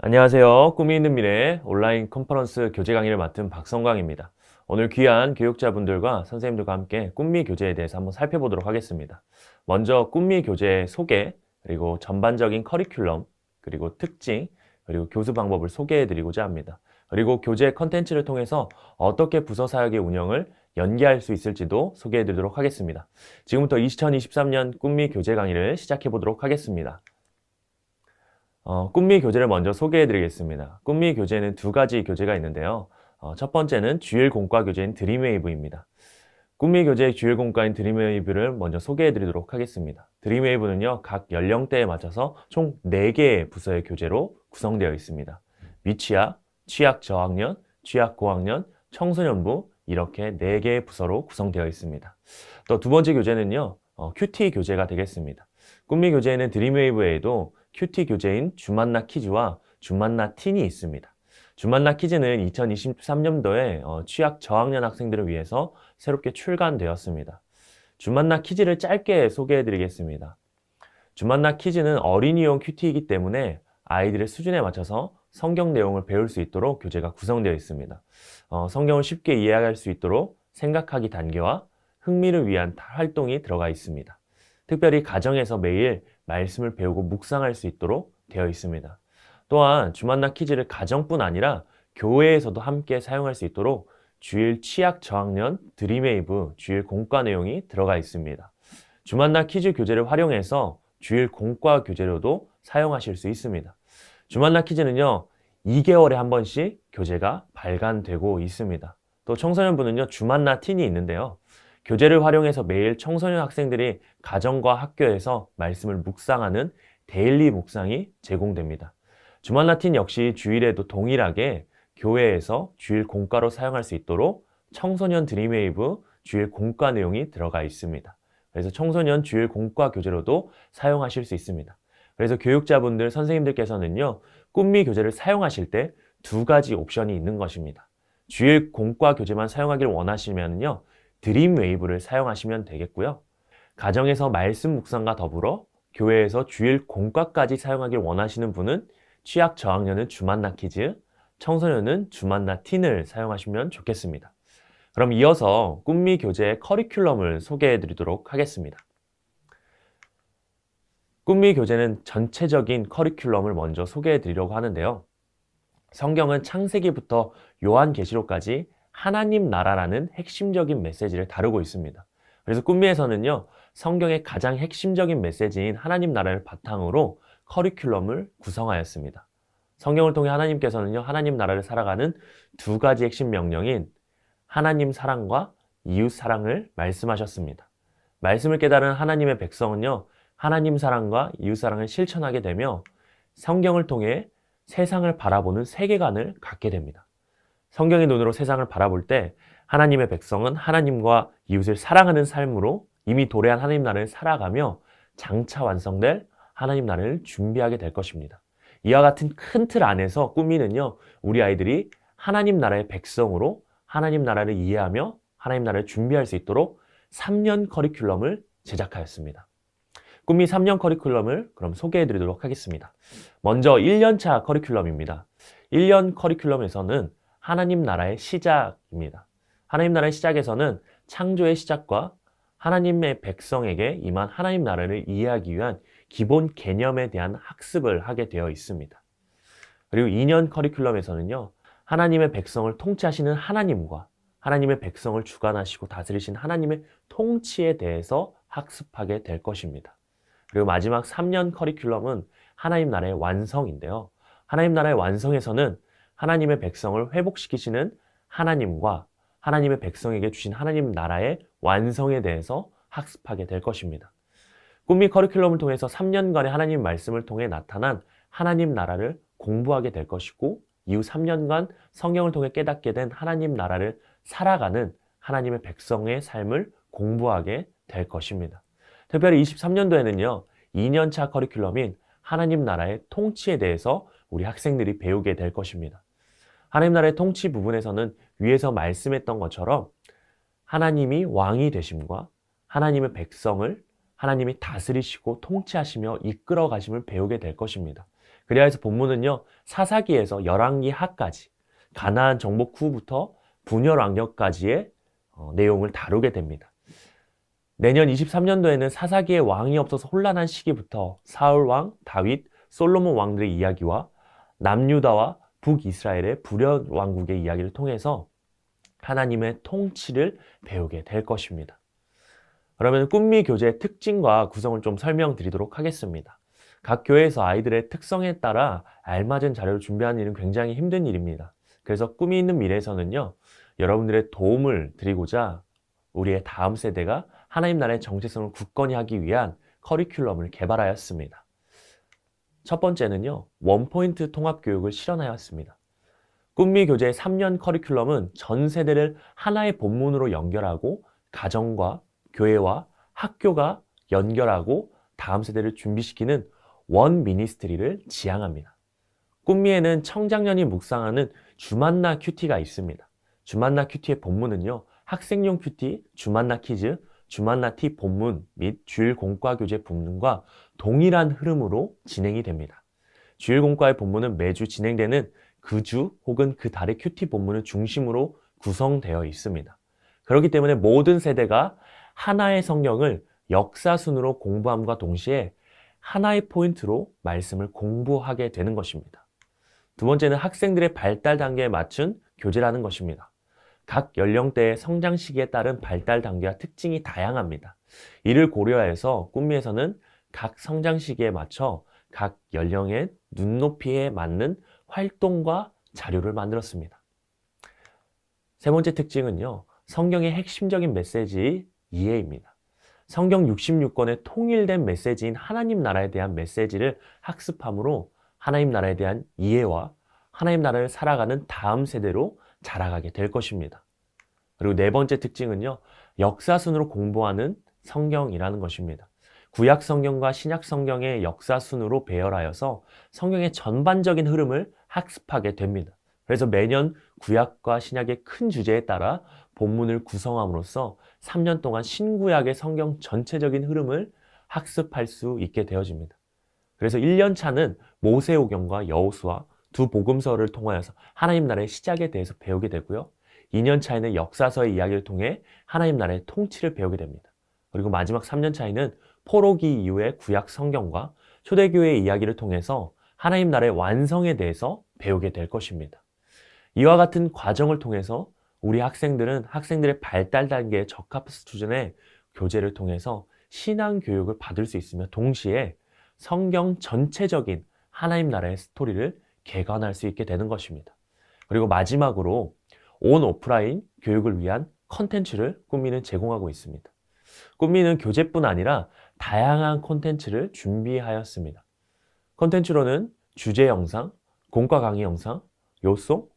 안녕하세요. 꿈이 있는 미래 온라인 컨퍼런스 교재 강의를 맡은 박성광입니다. 오늘 귀한 교육자분들과 선생님들과 함께 꿈미 교재에 대해서 한번 살펴보도록 하겠습니다. 먼저 꿈미 교재의 소개, 그리고 전반적인 커리큘럼, 그리고 특징, 그리고 교수 방법을 소개해드리고자 합니다. 그리고 교재 컨텐츠를 통해서 어떻게 부서 사역의 운영을 연계할 수 있을지도 소개해드리도록 하겠습니다. 지금부터 2023년 꿈미 교재 강의를 시작해보도록 하겠습니다. 꿈미 교재를 먼저 소개해 드리겠습니다. 꿈미 교재는 두 가지 교재가 있는데요. 첫 번째는 주일 공과 교재인 드림웨이브입니다. 꿈미 교재의 주일 공과인 드림웨이브를 먼저 소개해 드리도록 하겠습니다. 드림웨이브는요, 각 연령대에 맞춰서 총 4개의 부서의 교재로 구성되어 있습니다. 미취학, 취학 저학년, 취학 고학년, 청소년부 이렇게 4개의 부서로 구성되어 있습니다. 또 두 번째 교재는요, 큐티 교재가 되겠습니다. 꿈미 교재에는 드림웨이브 외에도 큐티 교재인 주만나 키즈와 주만나 틴이 있습니다. 주만나 키즈는 2023년도에 취학 저학년 학생들을 위해서 새롭게 출간되었습니다. 주만나 키즈를 짧게 소개해 드리겠습니다. 주만나 키즈는 어린이용 큐티이기 때문에 아이들의 수준에 맞춰서 성경 내용을 배울 수 있도록 교재가 구성되어 있습니다. 성경을 쉽게 이해할 수 있도록 생각하기 단계와 흥미를 위한 활동이 들어가 있습니다. 특별히 가정에서 매일 말씀을 배우고 묵상할 수 있도록 되어 있습니다. 또한 주만나 키즈를 가정뿐 아니라 교회에서도 함께 사용할 수 있도록 주일 취학 저학년 드림웨이브 주일 공과 내용이 들어가 있습니다. 주만나 키즈 교재를 활용해서 주일 공과 교재로도 사용하실 수 있습니다. 주만나 키즈는요, 2개월에 한 번씩 교재가 발간되고 있습니다. 또 청소년부는요, 주만나 틴이 있는데요. 교재를 활용해서 매일 청소년 학생들이 가정과 학교에서 말씀을 묵상하는 데일리 묵상이 제공됩니다. 주말 라틴 역시 주일에도 동일하게 교회에서 주일 공과로 사용할 수 있도록 청소년 드림웨이브 주일 공과 내용이 들어가 있습니다. 그래서 청소년 주일 공과 교재로도 사용하실 수 있습니다. 그래서 교육자분들, 선생님들께서는요, 꿈미 교재를 사용하실 때 두 가지 옵션이 있는 것입니다. 주일 공과 교재만 사용하기를 원하시면요, 드림웨이브를 사용하시면 되겠고요. 가정에서 말씀 묵상과 더불어 교회에서 주일 공과까지 사용하길 원하시는 분은 취학 저학년은 주만나 키즈, 청소년은 주만나 틴을 사용하시면 좋겠습니다. 그럼 이어서 꿈미 교재의 커리큘럼을 소개해 드리도록 하겠습니다. 꿈미 교재는 전체적인 커리큘럼을 먼저 소개해 드리려고 하는데요. 성경은 창세기부터 요한계시록까지 하나님 나라라는 핵심적인 메시지를 다루고 있습니다. 그래서 꿈미에서는요, 성경의 가장 핵심적인 메시지인 하나님 나라를 바탕으로 커리큘럼을 구성하였습니다. 성경을 통해 하나님께서는요, 하나님 나라를 살아가는 두 가지 핵심 명령인 하나님 사랑과 이웃 사랑을 말씀하셨습니다. 말씀을 깨달은 하나님의 백성은요, 하나님 사랑과 이웃 사랑을 실천하게 되며 성경을 통해 세상을 바라보는 세계관을 갖게 됩니다. 성경의 눈으로 세상을 바라볼 때 하나님의 백성은 하나님과 이웃을 사랑하는 삶으로 이미 도래한 하나님 나라를 살아가며 장차 완성될 하나님 나라를 준비하게 될 것입니다. 이와 같은 큰 틀 안에서 꿈미는요, 우리 아이들이 하나님 나라의 백성으로 하나님 나라를 이해하며 하나님 나라를 준비할 수 있도록 3년 커리큘럼을 제작하였습니다. 꿈미 3년 커리큘럼을 그럼 소개해 드리도록 하겠습니다. 먼저 1년차 커리큘럼입니다. 1년 커리큘럼에서는 하나님 나라의 시작입니다. 하나님 나라의 시작에서는 창조의 시작과 하나님의 백성에게 임한 하나님 나라를 이해하기 위한 기본 개념에 대한 학습을 하게 되어 있습니다. 그리고 2년 커리큘럼에서는요, 하나님의 백성을 통치하시는 하나님과 하나님의 백성을 주관하시고 다스리신 하나님의 통치에 대해서 학습하게 될 것입니다. 그리고 마지막 3년 커리큘럼은 하나님 나라의 완성인데요. 하나님 나라의 완성에서는 하나님의 백성을 회복시키시는 하나님과 하나님의 백성에게 주신 하나님 나라의 완성에 대해서 학습하게 될 것입니다. 꿈미 커리큘럼을 통해서 3년간의 하나님 말씀을 통해 나타난 하나님 나라를 공부하게 될 것이고, 이후 3년간 성경을 통해 깨닫게 된 하나님 나라를 살아가는 하나님의 백성의 삶을 공부하게 될 것입니다. 특별히 23년도에는요, 2년차 커리큘럼인 하나님 나라의 통치에 대해서 우리 학생들이 배우게 될 것입니다. 하나님 나라의 통치 부분에서는 위에서 말씀했던 것처럼 하나님이 왕이 되심과 하나님의 백성을 하나님이 다스리시고 통치하시며 이끌어 가심을 배우게 될 것입니다. 그래야 해서 본문은요, 사사기에서 열왕기 하까지 가나안 정복 후부터 분열 왕력까지의 내용을 다루게 됩니다. 내년 23년도에는 사사기의 왕이 없어서 혼란한 시기부터 사울 왕, 다윗, 솔로몬 왕들의 이야기와 남유다와 북이스라엘의 불현 왕국의 이야기를 통해서 하나님의 통치를 배우게 될 것입니다. 그러면 꿈미 교재의 특징과 구성을 좀 설명드리도록 하겠습니다. 각 교회에서 아이들의 특성에 따라 알맞은 자료를 준비하는 일은 굉장히 힘든 일입니다. 그래서 꿈이 있는 미래에서는요, 여러분들의 도움을 드리고자 우리의 다음 세대가 하나님 나라의 정체성을 굳건히 하기 위한 커리큘럼을 개발하였습니다. 첫 번째는요, 원포인트 통합교육을 실현하였습니다. 꿈미 교재의 3년 커리큘럼은 전 세대를 하나의 본문으로 연결하고 가정과 교회와 학교가 연결하고 다음 세대를 준비시키는 원 미니스트리를 지향합니다. 꿈미에는 청장년이 묵상하는 주만나 큐티가 있습니다. 주만나 큐티의 본문은요, 학생용 큐티, 주만나 퀴즈, 주만나 티 본문 및 주일 공과 교재 본문과 동일한 흐름으로 진행이 됩니다. 주일 공과의 본문은 매주 진행되는 그 주 혹은 그 달의 큐티 본문을 중심으로 구성되어 있습니다. 그렇기 때문에 모든 세대가 하나의 성경을 역사순으로 공부함과 동시에 하나의 포인트로 말씀을 공부하게 되는 것입니다. 두 번째는 학생들의 발달 단계에 맞춘 교재라는 것입니다. 각 연령대의 성장 시기에 따른 발달 단계와 특징이 다양합니다. 이를 고려해서 꿈미에서는 각 성장 시기에 맞춰 각 연령의 눈높이에 맞는 활동과 자료를 만들었습니다. 세 번째 특징은요, 성경의 핵심적인 메시지 이해입니다. 성경 66권의 통일된 메시지인 하나님 나라에 대한 메시지를 학습함으로 하나님 나라에 대한 이해와 하나님 나라를 살아가는 다음 세대로 자라가게 될 것입니다. 그리고 네 번째 특징은요, 역사순으로 공부하는 성경이라는 것입니다. 구약 성경과 신약 성경의 역사순으로 배열하여서 성경의 전반적인 흐름을 학습하게 됩니다. 그래서 매년 구약과 신약의 큰 주제에 따라 본문을 구성함으로써 3년 동안 신구약의 성경 전체적인 흐름을 학습할 수 있게 되어집니다. 그래서 1년 차는 모세오경과 여호수아 두 복음서를 통하여서 하나님 나라의 시작에 대해서 배우게 되고요. 2년 차에는 역사서의 이야기를 통해 하나님 나라의 통치를 배우게 됩니다. 그리고 마지막 3년 차에는 포로기 이후의 구약 성경과 초대교회의 이야기를 통해서 하나님 나라의 완성에 대해서 배우게 될 것입니다. 이와 같은 과정을 통해서 우리 학생들은 학생들의 발달 단계에 적합한 수준의 교재를 통해서 신앙 교육을 받을 수 있으며 동시에 성경 전체적인 하나님 나라의 스토리를 개관할 수 있게 되는 것입니다. 그리고 마지막으로 온 오프라인 교육을 위한 컨텐츠를 꿈미는 제공하고 있습니다. 꿈미는 교재뿐 아니라 다양한 콘텐츠를 준비하였습니다. 콘텐츠로는 주제 영상, 공과 강의 영상, 요송,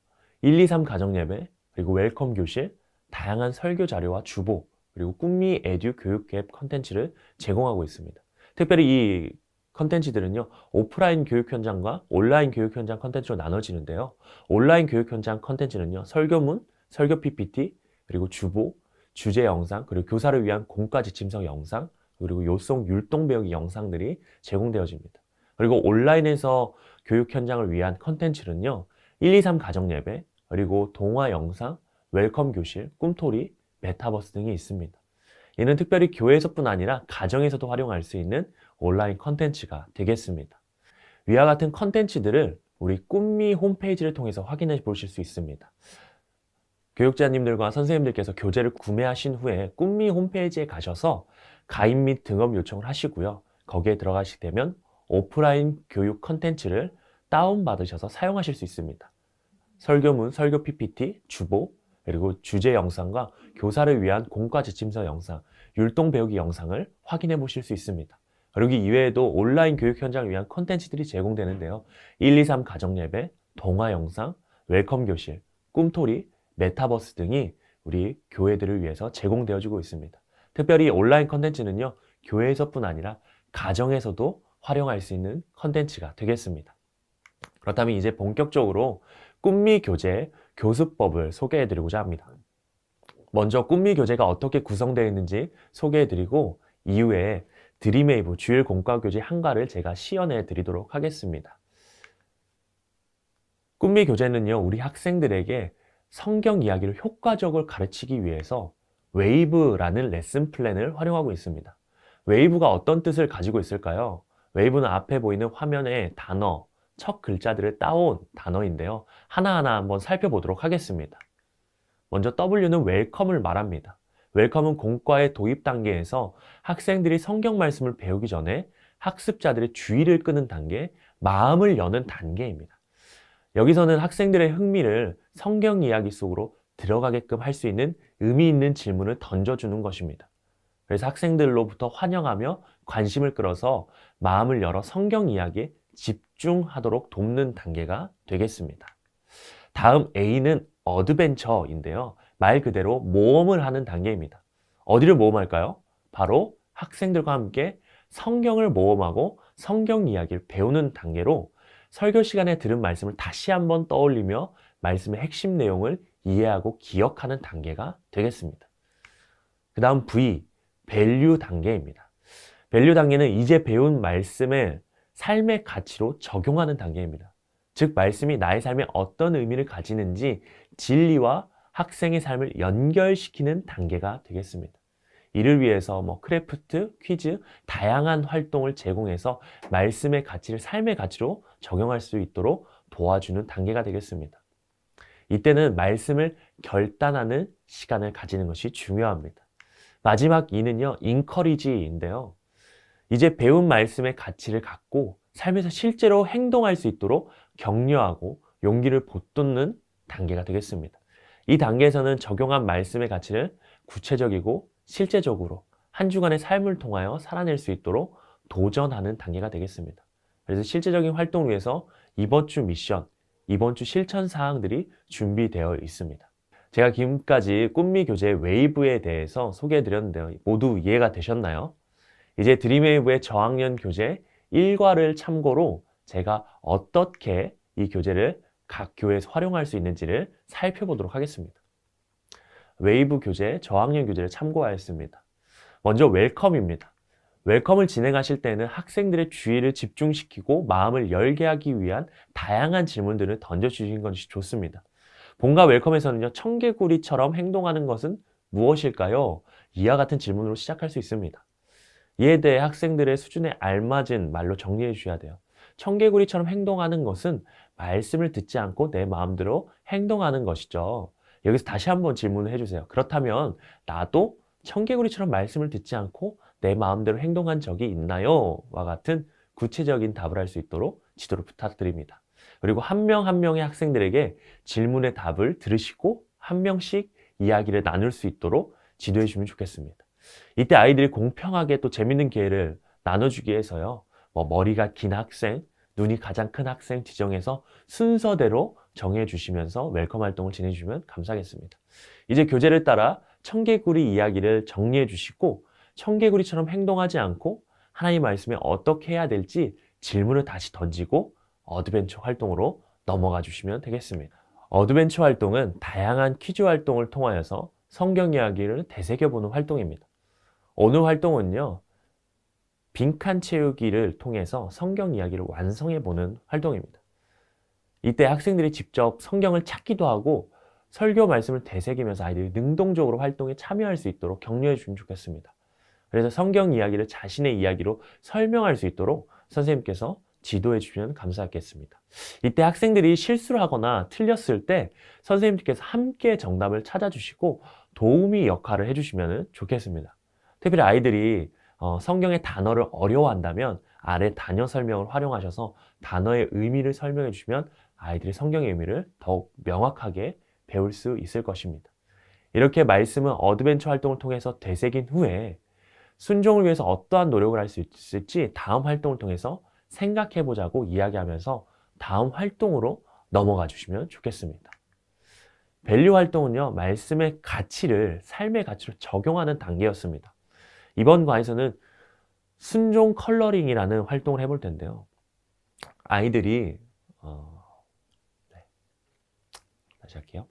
1, 2, 3 가정예배, 그리고 웰컴 교실, 다양한 설교 자료와 주보, 그리고 꿈미 에듀 교육 앱 콘텐츠를 제공하고 있습니다. 특별히 이 컨텐츠들은요, 오프라인 교육 현장과 온라인 교육 현장 컨텐츠로 나눠지는데요. 온라인 교육 현장 컨텐츠는요, 설교문, 설교 PPT, 그리고 주보, 주제 영상, 그리고 교사를 위한 공과 지침서 영상, 그리고 요송 율동 배우기 영상들이 제공되어집니다. 그리고 온라인에서 교육 현장을 위한 컨텐츠는요, 1, 2, 3 가정예배, 그리고 동화 영상, 웰컴 교실, 꿈토리, 메타버스 등이 있습니다. 이는 특별히 교회에서뿐 아니라 가정에서도 활용할 수 있는 온라인 컨텐츠가 되겠습니다. 위와 같은 컨텐츠들을 우리 꿈미 홈페이지를 통해서 확인해 보실 수 있습니다. 교육자님들과 선생님들께서 교재를 구매하신 후에 꿈미 홈페이지에 가셔서 가입 및 등업 요청을 하시고요. 거기에 들어가시게 되면 오프라인 교육 컨텐츠를 다운받으셔서 사용하실 수 있습니다. 설교문, 설교 PPT, 주보, 그리고 주제 영상과 교사를 위한 공과 지침서 영상, 율동 배우기 영상을 확인해 보실 수 있습니다. 그리고 이외에도 온라인 교육 현장을 위한 콘텐츠들이 제공되는데요. 1, 2, 3 가정예배, 동화 영상, 웰컴 교실, 꿈토리, 메타버스 등이 우리 교회들을 위해서 제공되어지고 있습니다. 특별히 온라인 콘텐츠는요, 교회에서뿐 아니라 가정에서도 활용할 수 있는 콘텐츠가 되겠습니다. 그렇다면 이제 본격적으로 꿈미 교재 교수법을 소개해드리고자 합니다. 먼저 꿈미 교재가 어떻게 구성되어 있는지 소개해드리고 이후에 드림웨이브 주일 공과 교재 한과를 제가 시연해 드리도록 하겠습니다. 꿈미 교재는요, 우리 학생들에게 성경 이야기를 효과적으로 가르치기 위해서 웨이브라는 레슨 플랜을 활용하고 있습니다. 웨이브가 어떤 뜻을 가지고 있을까요? 웨이브는 앞에 보이는 화면에 단어, 첫 글자들을 따온 단어인데요. 하나하나 한번 살펴보도록 하겠습니다. 먼저 W는 웰컴을 말합니다. 웰컴은 공과의 도입 단계에서 학생들이 성경 말씀을 배우기 전에 학습자들의 주의를 끄는 단계, 마음을 여는 단계입니다. 여기서는 학생들의 흥미를 성경 이야기 속으로 들어가게끔 할 수 있는 의미 있는 질문을 던져주는 것입니다. 그래서 학생들로부터 환영하며 관심을 끌어서 마음을 열어 성경 이야기에 집중하도록 돕는 단계가 되겠습니다. 다음 A는 어드벤처인데요. 말 그대로 모험을 하는 단계입니다. 어디를 모험할까요? 바로 학생들과 함께 성경을 모험하고 성경 이야기를 배우는 단계로 설교 시간에 들은 말씀을 다시 한번 떠올리며 말씀의 핵심 내용을 이해하고 기억하는 단계가 되겠습니다. 그 다음 V, 밸류 단계입니다. 밸류 단계는 이제 배운 말씀을 삶의 가치로 적용하는 단계입니다. 즉 말씀이 나의 삶에 어떤 의미를 가지는지 진리와 학생의 삶을 연결시키는 단계가 되겠습니다. 이를 위해서 크래프트, 퀴즈, 다양한 활동을 제공해서 말씀의 가치를 삶의 가치로 적용할 수 있도록 도와주는 단계가 되겠습니다. 이때는 말씀을 결단하는 시간을 가지는 것이 중요합니다. 마지막 E는요, encourage인데요. 이제 배운 말씀의 가치를 갖고 삶에서 실제로 행동할 수 있도록 격려하고 용기를 북돋는 단계가 되겠습니다. 이 단계에서는 적용한 말씀의 가치를 구체적이고 실제적으로 한 주간의 삶을 통하여 살아낼 수 있도록 도전하는 단계가 되겠습니다. 그래서 실제적인 활동을 위해서 이번 주 미션, 이번 주 실천 사항들이 준비되어 있습니다. 제가 지금까지 꿈미 교재 웨이브에 대해서 소개해 드렸는데요. 모두 이해가 되셨나요? 이제 드림웨이브의 저학년 교재 1과를 참고로 제가 어떻게 이 교재를 각 교회에서 활용할 수 있는지를 살펴보도록 하겠습니다. 웨이브 교재, 저학년 교재를 참고하였습니다. 먼저 웰컴입니다. 웰컴을 진행하실 때는 학생들의 주의를 집중시키고 마음을 열게 하기 위한 다양한 질문들을 던져주시는 것이 좋습니다. 본과 웰컴에서는요, 청개구리처럼 행동하는 것은 무엇일까요? 이와 같은 질문으로 시작할 수 있습니다. 이에 대해 학생들의 수준에 알맞은 말로 정리해 주셔야 돼요. 청개구리처럼 행동하는 것은 말씀을 듣지 않고 내 마음대로 행동하는 것이죠. 여기서 다시 한번 질문을 해주세요. 그렇다면 나도 청개구리처럼 말씀을 듣지 않고 내 마음대로 행동한 적이 있나요? 와 같은 구체적인 답을 할 수 있도록 지도를 부탁드립니다. 그리고 한 명 한 명의 학생들에게 질문의 답을 들으시고 한 명씩 이야기를 나눌 수 있도록 지도해 주면 좋겠습니다. 이때 아이들이 공평하게 또 재밌는 기회를 나눠주기 위해서요. 머리가 긴 학생, 눈이 가장 큰 학생 지정해서 순서대로 정해주시면서 웰컴 활동을 진행해주시면 감사하겠습니다. 이제 교재를 따라 청개구리 이야기를 정리해 주시고 청개구리처럼 행동하지 않고 하나님 말씀에 어떻게 해야 될지 질문을 다시 던지고 어드벤처 활동으로 넘어가 주시면 되겠습니다. 어드벤처 활동은 다양한 퀴즈 활동을 통하여서 성경 이야기를 되새겨보는 활동입니다. 오늘 활동은요, 빈칸 채우기를 통해서 성경 이야기를 완성해보는 활동입니다. 이때 학생들이 직접 성경을 찾기도 하고 설교 말씀을 되새기면서 아이들이 능동적으로 활동에 참여할 수 있도록 격려해 주시면 좋겠습니다. 그래서 성경 이야기를 자신의 이야기로 설명할 수 있도록 선생님께서 지도해 주시면 감사하겠습니다. 이때 학생들이 실수를 하거나 틀렸을 때 선생님께서 함께 정답을 찾아주시고 도우미 역할을 해주시면 좋겠습니다. 특별히 아이들이 성경의 단어를 어려워한다면 아래 단어 설명을 활용하셔서 단어의 의미를 설명해 주시면 아이들이 성경의 의미를 더욱 명확하게 배울 수 있을 것입니다. 이렇게 말씀은 어드벤처 활동을 통해서 되새긴 후에 순종을 위해서 어떠한 노력을 할 수 있을지 다음 활동을 통해서 생각해 보자고 이야기하면서 다음 활동으로 넘어가 주시면 좋겠습니다. 밸류 활동은요, 말씀의 가치를 삶의 가치로 적용하는 단계였습니다. 이번 과에서는 순종 컬러링이라는 활동을 해볼 텐데요. 아이들이 다시 할게요.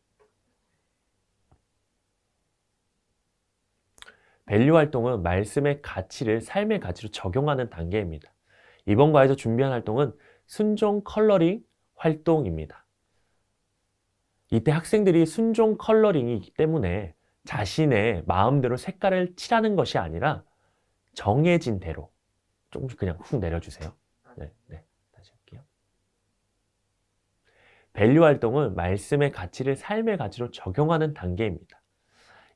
밸류 활동은 말씀의 가치를 삶의 가치로 적용하는 단계입니다. 이번 과에서 준비한 활동은 순종 컬러링 활동입니다. 이때 학생들이 순종 컬러링이기 때문에 자신의 마음대로 색깔을 칠하는 것이 아니라 정해진 대로 조금씩 그냥 훅 내려주세요. 네, 다시 할게요. 밸류 활동은 말씀의 가치를 삶의 가치로 적용하는 단계입니다.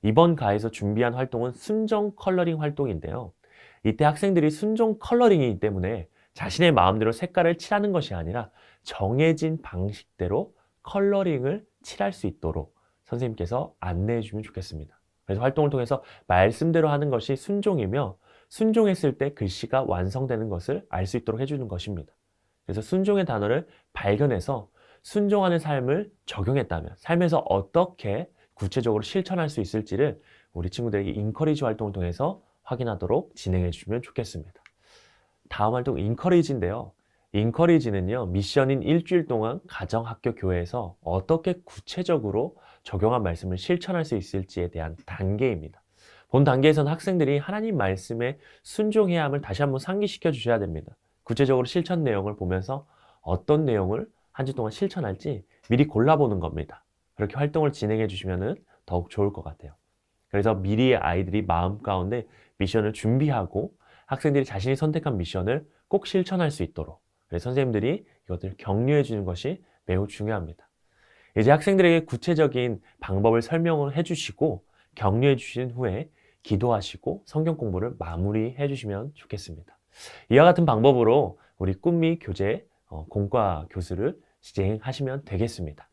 이번 가에서 준비한 활동은 순종 컬러링 활동인데요. 이때 학생들이 순종 컬러링이기 때문에 자신의 마음대로 색깔을 칠하는 것이 아니라 정해진 방식대로 컬러링을 칠할 수 있도록 선생님께서 안내해 주면 좋겠습니다. 그래서 활동을 통해서 말씀대로 하는 것이 순종이며 순종했을 때 글씨가 완성되는 것을 알 수 있도록 해주는 것입니다. 그래서 순종의 단어를 발견해서 순종하는 삶을 적용했다면 삶에서 어떻게 구체적으로 실천할 수 있을지를 우리 친구들에게 인커리지 활동을 통해서 확인하도록 진행해 주시면 좋겠습니다. 다음 활동 인커리지인데요. 인커리지는요, 미션인 일주일 동안 가정, 학교, 교회에서 어떻게 구체적으로 적용한 말씀을 실천할 수 있을지에 대한 단계입니다. 본 단계에서는 학생들이 하나님 말씀에 순종해야 함을 다시 한번 상기시켜 주셔야 됩니다. 구체적으로 실천 내용을 보면서 어떤 내용을 한 주 동안 실천할지 미리 골라보는 겁니다. 그렇게 활동을 진행해 주시면 더욱 좋을 것 같아요. 그래서 미리 아이들이 마음 가운데 미션을 준비하고 학생들이 자신이 선택한 미션을 꼭 실천할 수 있도록 그래서 선생님들이 이것들을 격려해 주는 것이 매우 중요합니다. 이제 학생들에게 구체적인 방법을 설명을 해주시고 격려해 주신 후에 기도하시고 성경 공부를 마무리해 주시면 좋겠습니다. 이와 같은 방법으로 우리 꿈미 교재 공과 교수를 진행하시면 되겠습니다.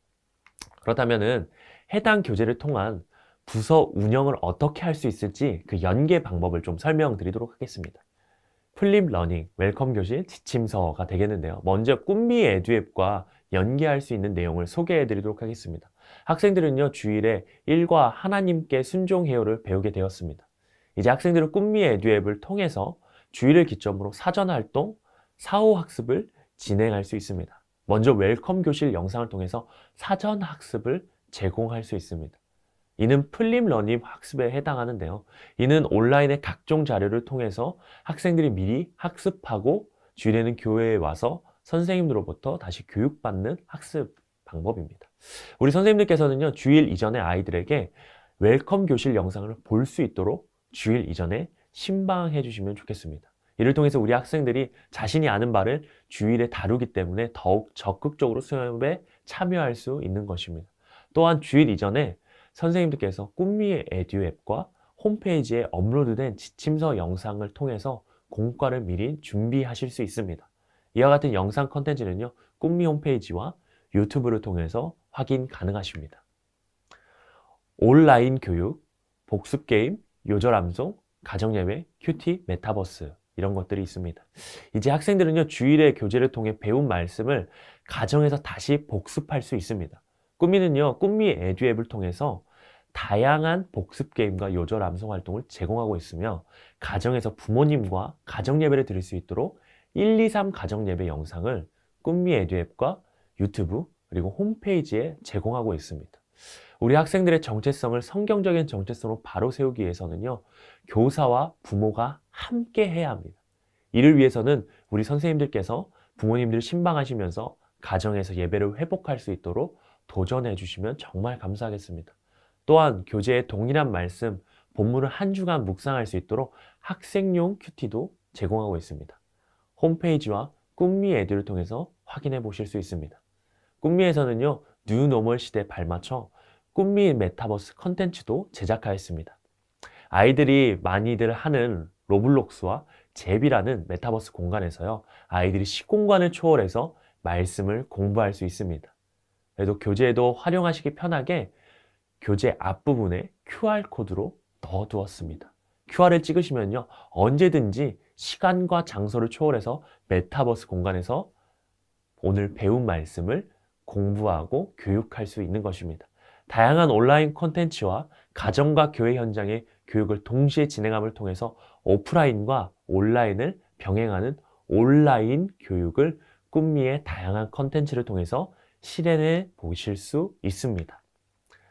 그렇다면은 해당 교재를 통한 부서 운영을 어떻게 할 수 있을지 그 연계 방법을 좀 설명드리도록 하겠습니다. 플립 러닝, 웰컴 교실 지침서가 되겠는데요. 먼저 꿈미 에듀앱과 연계할 수 있는 내용을 소개해 드리도록 하겠습니다. 학생들은요, 주일에 일과 하나님께 순종해요를 배우게 되었습니다. 이제 학생들은 꿈미 에듀앱을 통해서 주일을 기점으로 사전 활동, 사후 학습을 진행할 수 있습니다. 먼저 웰컴 교실 영상을 통해서 사전 학습을 제공할 수 있습니다. 이는 플립 러닝 학습에 해당하는데요. 이는 온라인의 각종 자료를 통해서 학생들이 미리 학습하고 주일에는 교회에 와서 선생님들로부터 다시 교육받는 학습 방법입니다. 우리 선생님들께서는요, 주일 이전에 아이들에게 웰컴 교실 영상을 볼 수 있도록 주일 이전에 신방해 주시면 좋겠습니다. 이를 통해서 우리 학생들이 자신이 아는 바를 주일에 다루기 때문에 더욱 적극적으로 수업에 참여할 수 있는 것입니다. 또한 주일 이전에 선생님들께서 꿈미 에듀앱과 홈페이지에 업로드된 지침서 영상을 통해서 공과를 미리 준비하실 수 있습니다. 이와 같은 영상 컨텐츠는요, 꿈미 홈페이지와 유튜브를 통해서 확인 가능하십니다. 온라인 교육, 복습게임, 요절암송, 가정예배, 큐티, 메타버스 이런 것들이 있습니다. 이제 학생들은요, 주일에 교재를 통해 배운 말씀을 가정에서 다시 복습할 수 있습니다. 꿈미는요, 꿈미 에듀앱을 통해서 다양한 복습 게임과 요절 암송 활동을 제공하고 있으며 가정에서 부모님과 가정 예배를 드릴 수 있도록 1, 2, 3 가정 예배 영상을 꿈미 에듀앱과 유튜브 그리고 홈페이지에 제공하고 있습니다. 우리 학생들의 정체성을 성경적인 정체성으로 바로 세우기 위해서는요, 교사와 부모가 함께 해야 합니다. 이를 위해서는 우리 선생님들께서 부모님들 신방하시면서 가정에서 예배를 회복할 수 있도록 도전해 주시면 정말 감사하겠습니다. 또한 교재에 동일한 말씀, 본문을 한 주간 묵상할 수 있도록 학생용 큐티도 제공하고 있습니다. 홈페이지와 꿈미 에듀를 통해서 확인해 보실 수 있습니다. 꿈미에서는요, 뉴노멀 시대에 발맞춰 꿈미 메타버스 컨텐츠도 제작하였습니다. 아이들이 많이들 하는 로블록스와 잽이라는 메타버스 공간에서요, 아이들이 시공간을 초월해서 말씀을 공부할 수 있습니다. 그래도 교재에도 활용하시기 편하게 교재 앞부분에 QR코드로 넣어두었습니다. QR을 찍으시면요, 언제든지 시간과 장소를 초월해서 메타버스 공간에서 오늘 배운 말씀을 공부하고 교육할 수 있는 것입니다. 다양한 온라인 콘텐츠와 가정과 교회 현장의 교육을 동시에 진행함을 통해서 오프라인과 온라인을 병행하는 온라인 교육을 꿈미의 다양한 콘텐츠를 통해서 실현해 보실 수 있습니다.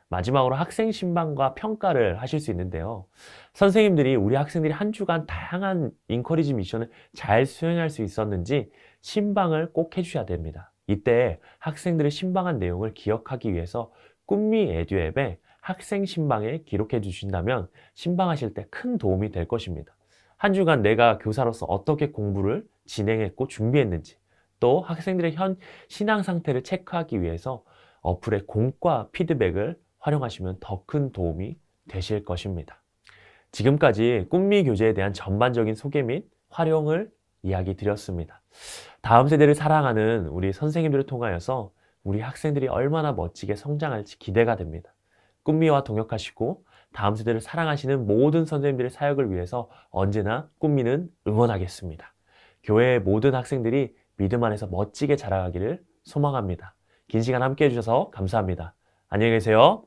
마지막으로 학생 신방과 평가를 하실 수 있는데요. 선생님들이 우리 학생들이 한 주간 다양한 인커리지 미션을 잘 수행할 수 있었는지 신방을 꼭 해주셔야 됩니다. 이때 학생들의 신방한 내용을 기억하기 위해서 꿈미 에듀 앱에 학생 신방에 기록해 주신다면 신방하실 때 큰 도움이 될 것입니다. 한 주간 내가 교사로서 어떻게 공부를 진행했고 준비했는지, 또 학생들의 현 신앙 상태를 체크하기 위해서 어플의 공과 피드백을 활용하시면 더 큰 도움이 되실 것입니다. 지금까지 꿈미 교재에 대한 전반적인 소개 및 활용을 이야기 드렸습니다. 다음 세대를 사랑하는 우리 선생님들을 통하여서 우리 학생들이 얼마나 멋지게 성장할지 기대가 됩니다. 꿈미와 동역하시고 다음 세대를 사랑하시는 모든 선생님들의 사역을 위해서 언제나 꿈미는 응원하겠습니다. 교회의 모든 학생들이 믿음 안에서 멋지게 자라가기를 소망합니다. 긴 시간 함께 해주셔서 감사합니다. 안녕히 계세요.